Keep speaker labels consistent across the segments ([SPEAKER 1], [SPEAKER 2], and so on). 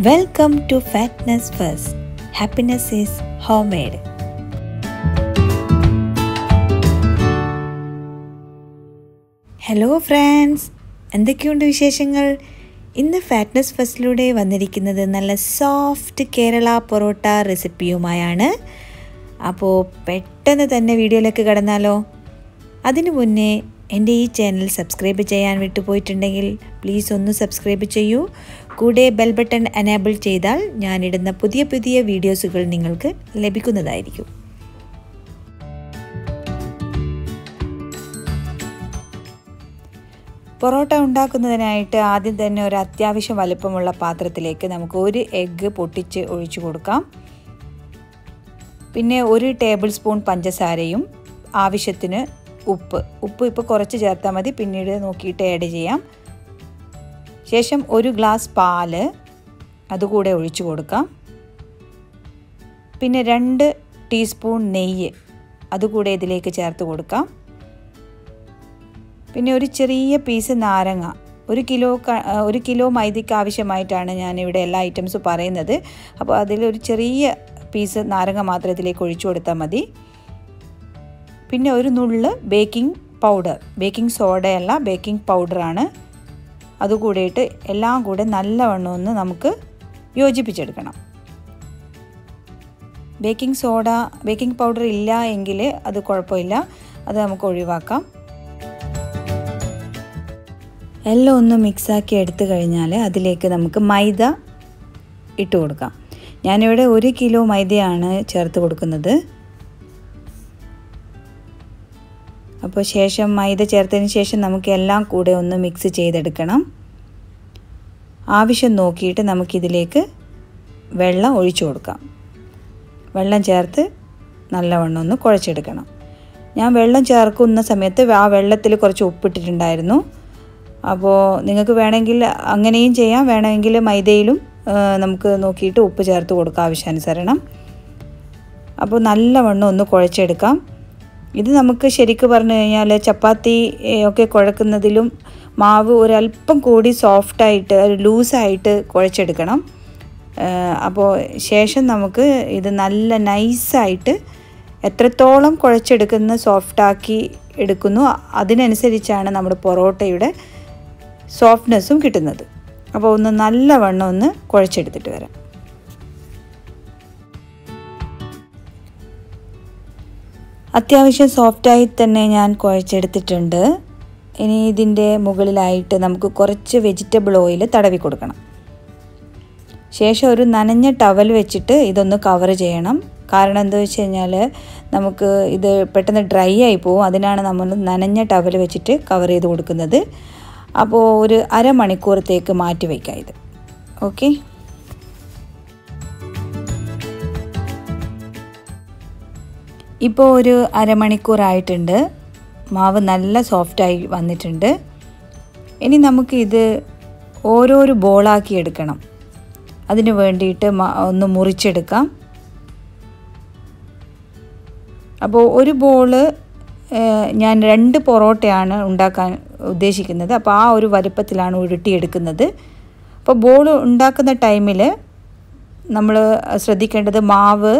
[SPEAKER 1] Welcome to Fatness First. Happiness is homemade. Hello friends, എന്തൊക്കെയുണ്ട് വിശേഷങ്ങൾ? ഇന്ന് ഫാറ്റ്നസ് ഫസ്റ്റിലൂടെ വന്നിരിക്കുന്നത് നല്ല സോഫ്റ്റ് കേരള പൊറോട്ട റെസിപ്പിയുമായാണ്. അപ്പോൾ പെട്ടെന്ന് തന്നെ വീഡിയോയിലേക്ക് കടന്നാലോ? അതിനു മുന്നേ എൻ്റെ ഈ ചാനൽ സബ്സ്ക്രൈബ് ചെയ്യാൻ വിട്ടുപോയിട്ടുണ്ടെങ്കിൽ പ്ലീസ് ഒന്ന് സബ്സ്ക്രൈബ് ചെയ്യൂ. കൂടെ ബെൽ ബട്ടൺ എനേബിൾ ചെയ്താൽ ഞാനിടുന്ന പുതിയ പുതിയ വീഡിയോസുകൾ നിങ്ങൾക്ക് ലഭിക്കുന്നതായിരിക്കും. പൊറോട്ട ഉണ്ടാക്കുന്നതിനായിട്ട് ആദ്യം തന്നെ ഒരു അത്യാവശ്യം വലുപ്പമുള്ള പാത്രത്തിലേക്ക് നമുക്ക് ഒരു എഗ്ഗ് പൊട്ടിച്ച് ഒഴിച്ചു കൊടുക്കാം. പിന്നെ 1 ടേബിൾ സ്പൂൺ പഞ്ചസാരയും ആവശ്യത്തിന് ഉപ്പ് ഇപ്പോൾ കുറച്ച് ചേർത്താൽ മതി, പിന്നീട് നോക്കിയിട്ട് ആഡ് ചെയ്യാം. ശേഷം 1 ഗ്ലാസ് പാല് അതുകൂടെ ഒഴിച്ചു കൊടുക്കാം. പിന്നെ 2 ടീസ്പൂൺ നെയ്യ് അതുകൂടെ ഇതിലേക്ക് ചേർത്ത് കൊടുക്കാം. പിന്നെ ഒരു ചെറിയ പീസ് നാരങ്ങ, 1 കിലോ മൈദയ്ക്ക് ആവശ്യമായിട്ടാണ് ഞാനിവിടെ എല്ലാ ഐറ്റംസും പറയുന്നത്. അപ്പോൾ അതിലൊരു ചെറിയ പീസ് നാരങ്ങ മാത്രം ഇതിലേക്ക് ഒഴിച്ചു കൊടുത്താൽ മതി. പിന്നെ ഒരു നുള്ള് ബേക്കിംഗ് സോഡയല്ല, ബേക്കിംഗ് പൗഡറാണ്. അതുകൂടിയിട്ട് എല്ലാം കൂടെ നല്ലവണ്ണം ഒന്ന് നമുക്ക് യോജിപ്പിച്ചെടുക്കണം. ബേക്കിംഗ് പൗഡർ ഇല്ല എങ്കിൽ അത് കുഴപ്പമില്ല, അത് നമുക്ക് ഒഴിവാക്കാം. എല്ലാം ഒന്ന് മിക്സാക്കി എടുത്തു കഴിഞ്ഞാൽ അതിലേക്ക് നമുക്ക് മൈദ ഇട്ട് കൊടുക്കാം. ഞാനിവിടെ 1 കിലോ മൈദയാണ് ചേർത്ത് കൊടുക്കുന്നത്. അപ്പോൾ മൈദ ചേർത്തതിന് ശേഷം നമുക്ക് എല്ലാം കൂടെ ഒന്ന് മിക്സ് ചെയ്തെടുക്കണം. ആവശ്യം നോക്കിയിട്ട് നമുക്കിതിലേക്ക് വെള്ളം ഒഴിച്ചു കൊടുക്കാം. വെള്ളം ചേർത്ത് നല്ലവണ്ണം ഒന്ന് കുഴച്ചെടുക്കണം. ഞാൻ വെള്ളം ചേർക്കുന്ന സമയത്ത് ആ വെള്ളത്തിൽ കുറച്ച് ഉപ്പിട്ടിട്ടുണ്ടായിരുന്നു. അപ്പോൾ നിങ്ങൾക്ക് വേണമെങ്കിൽ അങ്ങനെയും ചെയ്യാം, വേണമെങ്കിൽ മൈദയിലും നമുക്ക് നോക്കിയിട്ട് ഉപ്പ് ചേർത്ത് കൊടുക്കാം ആവശ്യാനുസരണം. അപ്പോൾ നല്ലവണ്ണം ഒന്ന് കുഴച്ചെടുക്കാം. ഇത് നമുക്ക് ശരിക്കും പറഞ്ഞു കഴിഞ്ഞാൽ ചപ്പാത്തി ഒക്കെ കുഴക്കുന്നതിലും മാവ് ഒരല്പം കൂടി സോഫ്റ്റായിട്ട് ലൂസായിട്ട് കുഴച്ചെടുക്കണം. അപ്പോൾ ശേഷം നമുക്ക് ഇത് നല്ല നൈസായിട്ട് എത്രത്തോളം കുഴച്ചെടുക്കുന്ന സോഫ്റ്റാക്കി എടുക്കുന്നു അതിനനുസരിച്ചാണ് നമ്മുടെ പൊറോട്ടയുടെ സോഫ്റ്റ്നെസ്സും കിട്ടുന്നത്. അപ്പോൾ ഒന്ന് നല്ലവണ്ണം ഒന്ന് കുഴച്ചെടുത്തിട്ട് വരാം. അത്യാവശ്യം സോഫ്റ്റായി തന്നെ ഞാൻ കുഴച്ചെടുത്തിട്ടുണ്ട്. ഇനി ഇതിൻ്റെ മുകളിലായിട്ട് നമുക്ക് കുറച്ച് വെജിറ്റബിൾ ഓയിൽ തടവി കൊടുക്കണം. ശേഷം ഒരു നനഞ്ഞ ടവൽ വെച്ചിട്ട് ഇതൊന്ന് കവർ ചെയ്യണം. കാരണം എന്താ വെച്ച് കഴിഞ്ഞാൽ നമുക്ക് ഇത് പെട്ടെന്ന് ഡ്രൈ ആയി പോകും. അതിനാണ് നമ്മൾ നനഞ്ഞ ടവൽ വെച്ചിട്ട് കവർ ചെയ്ത് കൊടുക്കുന്നത്. അപ്പോൾ ഒരു അരമണിക്കൂറത്തേക്ക് മാറ്റി വയ്ക്കാം ഇത്. ഓക്കെ, ഇപ്പോൾ ഒരു അരമണിക്കൂറായിട്ടുണ്ട്. മാവ് നല്ല സോഫ്റ്റായി വന്നിട്ടുണ്ട്. ഇനി നമുക്ക് ഇത് ഓരോരോ ബോളാക്കി എടുക്കണം. അതിന് വേണ്ടിയിട്ട് ഒന്ന് മുറിച്ചെടുക്കാം. അപ്പോൾ ഒരു ബോള് ഞാൻ 2 പൊറോട്ടയാണ് ഉണ്ടാക്കാൻ ഉദ്ദേശിക്കുന്നത്. അപ്പോൾ ആ ഒരു വലുപ്പത്തിലാണ് ഉരുട്ടിയെടുക്കുന്നത്. അപ്പോൾ ബോൾ ഉണ്ടാക്കുന്ന ടൈമിൽ നമ്മൾ ശ്രദ്ധിക്കേണ്ടത് മാവ്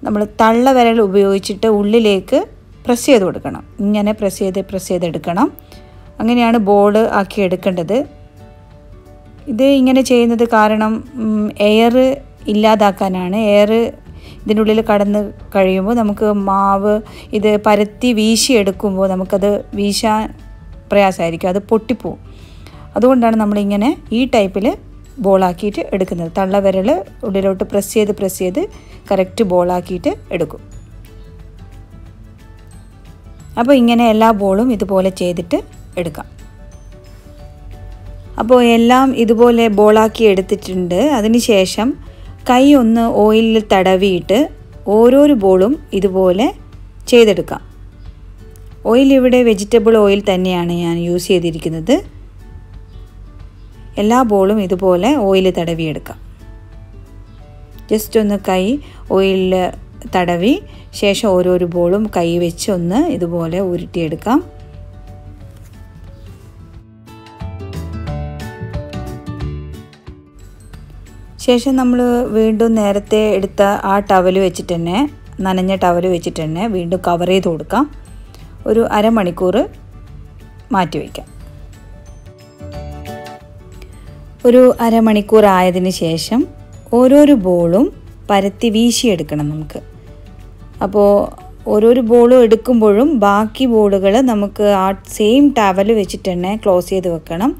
[SPEAKER 1] നമ്മൾ തള്ളവിരൽ ഉപയോഗിച്ചിട്ട് ഉള്ളിലേക്ക് പ്രസ് ചെയ്ത് കൊടുക്കണം. ഇങ്ങനെ പ്രസ് ചെയ്തെടുക്കണം. അങ്ങനെയാണ് ബോൾ ആക്കി എടുക്കേണ്ടത്. ഇത് ഇങ്ങനെ ചെയ്യുന്നത് കാരണം എയർ ഇല്ലാതാക്കാനാണ്. എയർ ഇതിനുള്ളിൽ കടന്ന് കഴിയുമ്പോൾ നമുക്ക് മാവ് ഇത് പരത്തി വീശിയെടുക്കുമ്പോൾ നമുക്കത് വീശാൻ പ്രയാസമായിരിക്കും, അത് പൊട്ടിപ്പോവും. അതുകൊണ്ടാണ് നമ്മളിങ്ങനെ ഈ ടൈപ്പിൽ ബോളാക്കിയിട്ട് എടുക്കുന്നത്. തള്ളവിരൽ ഉള്ളിലോട്ട് പ്രസ് ചെയ്ത് കറക്റ്റ് ബോളാക്കിയിട്ട് എടുക്കും. അപ്പോൾ ഇങ്ങനെ എല്ലാ ബോളും ഇതുപോലെ ചെയ്തിട്ട് എടുക്കാം. അപ്പോൾ എല്ലാം ഇതുപോലെ ബോളാക്കി എടുത്തിട്ടുണ്ട്. അതിന് ശേഷം കൈ ഒന്ന് ഓയിലിൽ തടവിയിട്ട് ഓരോരോ ബോളും ഇതുപോലെ ചെയ്തെടുക്കാം. ഓയിൽ ഇവിടെ വെജിറ്റബിൾ ഓയിൽ തന്നെയാണ് ഞാൻ യൂസ് ചെയ്തിരിക്കുന്നത്. എല്ലാ ബോളും ഇതുപോലെ ഓയിൽ തടവിയെടുക്കാം. ജസ്റ്റ് ഒന്ന് കൈ ഓയിലിൽ തടവി ശേഷം ഓരോരോ ബോളും കൈ വെച്ച് ഒന്ന് ഇതുപോലെ ഉരുട്ടിയെടുക്കാം. ശേഷം നമ്മൾ വീണ്ടും നേരത്തെ എടുത്ത ആ ടവൽ വെച്ചിട്ട് തന്നെ, നനഞ്ഞ ടവൽ വെച്ചിട്ട് തന്നെ വീണ്ടും കവർ ചെയ്ത് കൊടുക്കാം. ഒരു അരമണിക്കൂർ മാറ്റി വയ്ക്കാം. ഒരു അരമണിക്കൂർ ആയതിന് ശേഷം ഓരോരോ ബോളും പരത്തി വീശിയെടുക്കണം നമുക്ക്. അപ്പോൾ ഓരോരോ ബോളും എടുക്കുമ്പോഴും ബാക്കി ബോളുകൾ നമുക്ക് ആ സെയിം ടവൽ വെച്ചിട്ട് തന്നെ ക്ലോസ് ചെയ്ത് വെക്കണം.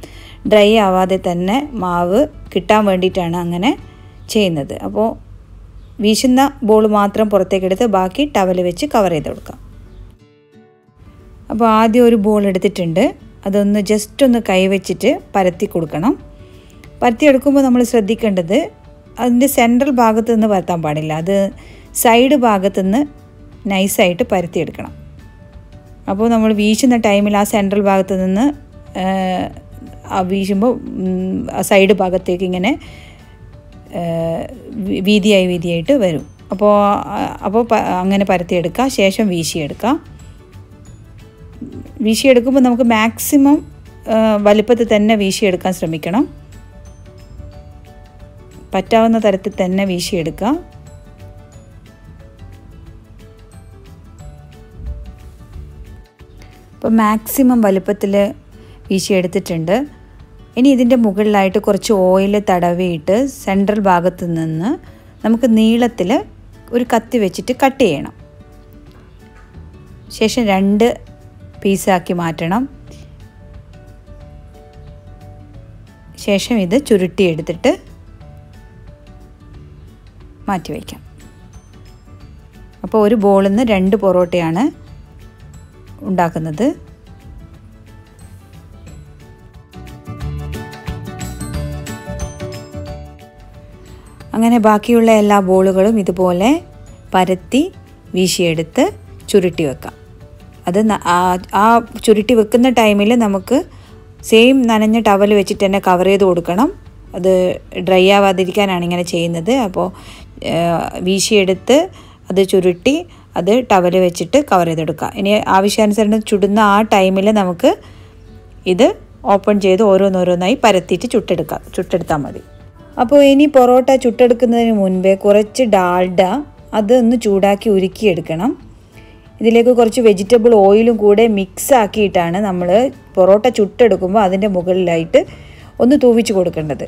[SPEAKER 1] ഡ്രൈ ആവാതെ തന്നെ മാവ് കിട്ടാൻ വേണ്ടിയിട്ടാണ് അങ്ങനെ ചെയ്യുന്നത്. അപ്പോൾ വീശുന്ന ബോൾ മാത്രം പുറത്തേക്കെടുത്ത് ബാക്കി ടവൽ വെച്ച് കവർ ചെയ്ത് കൊടുക്കാം. അപ്പോൾ ആദ്യം ഒരു ബോൾ എടുത്തിട്ടുണ്ട്. അതൊന്ന് ജസ്റ്റ് ഒന്ന് കൈവച്ചിട്ട് പരത്തി കൊടുക്കണം. പരത്തിയെടുക്കുമ്പോൾ നമ്മൾ ശ്രദ്ധിക്കേണ്ടത് അതിൻ്റെ സെൻട്രൽ ഭാഗത്ത് നിന്ന് പരത്താൻ പാടില്ല. അത് സൈഡ് ഭാഗത്തു നിന്ന് നൈസായിട്ട് പരത്തിയെടുക്കണം. അപ്പോൾ നമ്മൾ വീശുന്ന ടൈമിൽ ആ സെൻട്രൽ ഭാഗത്ത് നിന്ന് വീശുമ്പോൾ സൈഡ് ഭാഗത്തേക്ക് ഇങ്ങനെ വീതിയായിട്ട് വരും. അപ്പോൾ അങ്ങനെ പരത്തിയെടുക്കുക. ശേഷം വീശിയെടുക്കുമ്പോൾ നമുക്ക് മാക്സിമം വലുപ്പത്തിൽ തന്നെ വീശിയെടുക്കാൻ ശ്രമിക്കണം. പറ്റാവുന്ന തരത്തിൽ തന്നെ വീശിയെടുക്കുക. അപ്പോൾ മാക്സിമം വലുപ്പത്തിൽ വീശിയെടുത്തിട്ടുണ്ട്. ഇനി ഇതിൻ്റെ മുകളിലായിട്ട് കുറച്ച് ഓയിൽ തടവിയിട്ട് സെൻട്രൽ ഭാഗത്ത് നിന്ന് നമുക്ക് നീളത്തിൽ ഒരു കത്തി വെച്ചിട്ട് കട്ട് ചെയ്യണം. ശേഷം 2 പീസാക്കി മാറ്റണം. ശേഷം ഇത് ചുരുട്ടിയെടുത്തിട്ട് മാറ്റി വയ്ക്കാം. അപ്പോൾ ഒരു ബോളിൽ നിന്ന് 2 പൊറോട്ടയാണ് ഉണ്ടാക്കുന്നത്. അങ്ങനെ ബാക്കിയുള്ള എല്ലാ ബോളുകളും ഇതുപോലെ പരത്തി വീശിയെടുത്ത് ചുരുട്ടി വെക്കാം. അത് ആ ചുരുട്ടി വെക്കുന്ന ടൈമിൽ നമുക്ക് സെയിം നനഞ്ഞ ടവൽ വെച്ചിട്ട് തന്നെ കവർ ചെയ്ത് കൊടുക്കണം. അത് ഡ്രൈ ആവാതിരിക്കാനാണ് ഇങ്ങനെ ചെയ്യുന്നത്. അപ്പോൾ വീശിയെടുത്ത് അത് ചുരുട്ടി അത് ടവൽ വെച്ചിട്ട് കവർ ചെയ്തെടുക്കുക. ഇനി ആവശ്യാനുസരണം ചുടുന്ന ആ ടൈമിൽ നമുക്ക് ഇത് ഓപ്പൺ ചെയ്ത് ഓരോന്നോരോന്നായി പരത്തിയിട്ട് ചുട്ടെടുത്താൽ മതി. അപ്പോൾ ഇനി പൊറോട്ട ചുട്ടെടുക്കുന്നതിന് മുൻപേ കുറച്ച് ഡാൽഡ അതൊന്ന് ചൂടാക്കി ഉരുക്കിയെടുക്കണം. ഇതിലേക്ക് കുറച്ച് വെജിറ്റബിൾ ഓയിലും കൂടെ മിക്സ് ആക്കിയിട്ടാണ് നമ്മൾ പൊറോട്ട ചുട്ടെടുക്കുമ്പോൾ അതിൻ്റെ മുകളിലായിട്ട് ഒന്ന് തൂവിച്ച് കൊടുക്കേണ്ടത്.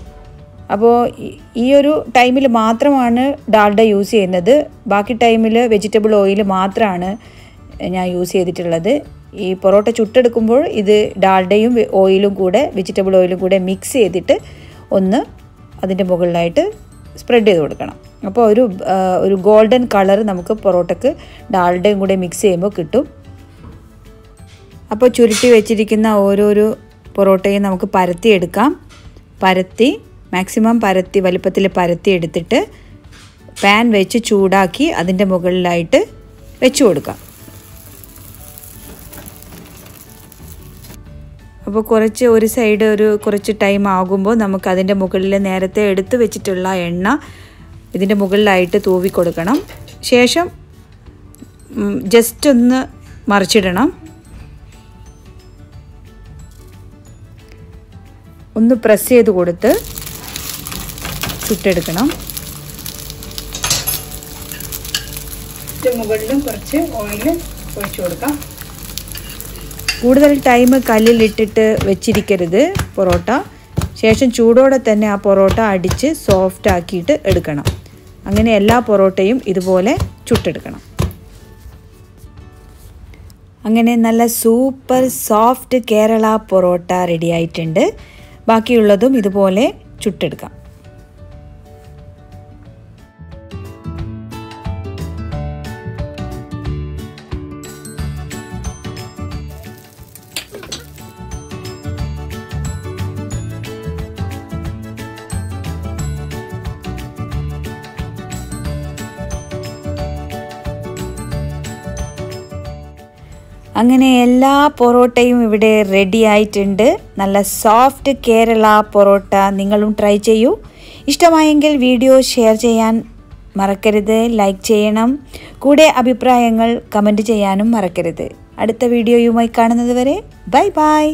[SPEAKER 1] അപ്പോൾ ഈ ഒരു ടൈമിൽ മാത്രമാണ് ഡാൽഡ യൂസ് ചെയ്യുന്നത്. ബാക്കി ടൈമിൽ വെജിറ്റബിൾ ഓയിൽ മാത്രമാണ് ഞാൻ യൂസ് ചെയ്തിട്ടുള്ളത്. ഈ പൊറോട്ട ചുട്ടെടുക്കുമ്പോൾ ഇത് ഡാൽഡയും ഓയിലും കൂടെ വെജിറ്റബിൾ ഓയിലും കൂടെ മിക്സ് ചെയ്തിട്ട് ഒന്ന് അതിൻ്റെ മുകളിലായിട്ട് സ്പ്രെഡ് ചെയ്ത് കൊടുക്കണം. അപ്പോൾ ഒരു ഗോൾഡൻ കളർ നമുക്ക് പൊറോട്ടയ്ക്ക് ഡാൽഡയും കൂടെ മിക്സ് ചെയ്യുമ്പോൾ കിട്ടും. അപ്പോൾ ചുരുട്ടി വെച്ചിരിക്കുന്ന ഓരോരോ പൊറോട്ടയും നമുക്ക് പരത്തിയെടുക്കാം. മാക്സിമം വലുപ്പത്തിൽ പരത്തി എടുത്തിട്ട് പാൻ വെച്ച് ചൂടാക്കി അതിൻ്റെ മുകളിലായിട്ട് വെച്ച് കൊടുക്കാം. അപ്പോൾ ഒരു സൈഡ് കുറച്ച് ടൈം ആകുമ്പോൾ നമുക്ക് അതിൻ്റെ മുകളിൽ നേരത്തെ എടുത്ത് വെച്ചിട്ടുള്ള എണ്ണ ഇതിൻ്റെ മുകളിലായിട്ട് തൂവി കൊടുക്കണം. ശേഷം ജസ്റ്റ് ഒന്ന് മറിച്ചിടണം. ഒന്ന് പ്രസ് ചെയ്ത് കൊടുത്ത് ചുട്ടെടുക്കണം. മുകളിലും കുറച്ച് ഓയിൽ ഒഴിച്ചു കൊടുക്കാം. കൂടുതൽ ടൈം കല്ലിലിട്ടിട്ട് വെച്ചിരിക്കരുത് പൊറോട്ട. ശേഷം ചൂടോടെ തന്നെ ആ പൊറോട്ട അടിച്ച് സോഫ്റ്റ് ആക്കിയിട്ട് എടുക്കണം. അങ്ങനെ എല്ലാ പൊറോട്ടയും ഇതുപോലെ ചുട്ടെടുക്കണം. അങ്ങനെ നല്ല super soft Kerala parotta ready ആയിട്ടുണ്ട്. ബാക്കിയുള്ളതും ഇതുപോലെ ചുട്ടെടുക്കാം. അങ്ങനെ എല്ലാ പൊറോട്ടയും ഇവിടെ റെഡി ആയിട്ടുണ്ട്. നല്ല സോഫ്റ്റ് കേരള പൊറോട്ട നിങ്ങളും ട്രൈ ചെയ്യൂ. ഇഷ്ടമായെങ്കിൽ വീഡിയോ ഷെയർ ചെയ്യാൻ മറക്കരുത്, ലൈക്ക് ചെയ്യണം. കൂടെ അഭിപ്രായങ്ങൾ കമൻറ്റ് ചെയ്യാനും മറക്കരുത്. അടുത്ത വീഡിയോയുമായി കാണുന്നത് വരെ ബൈ ബൈ.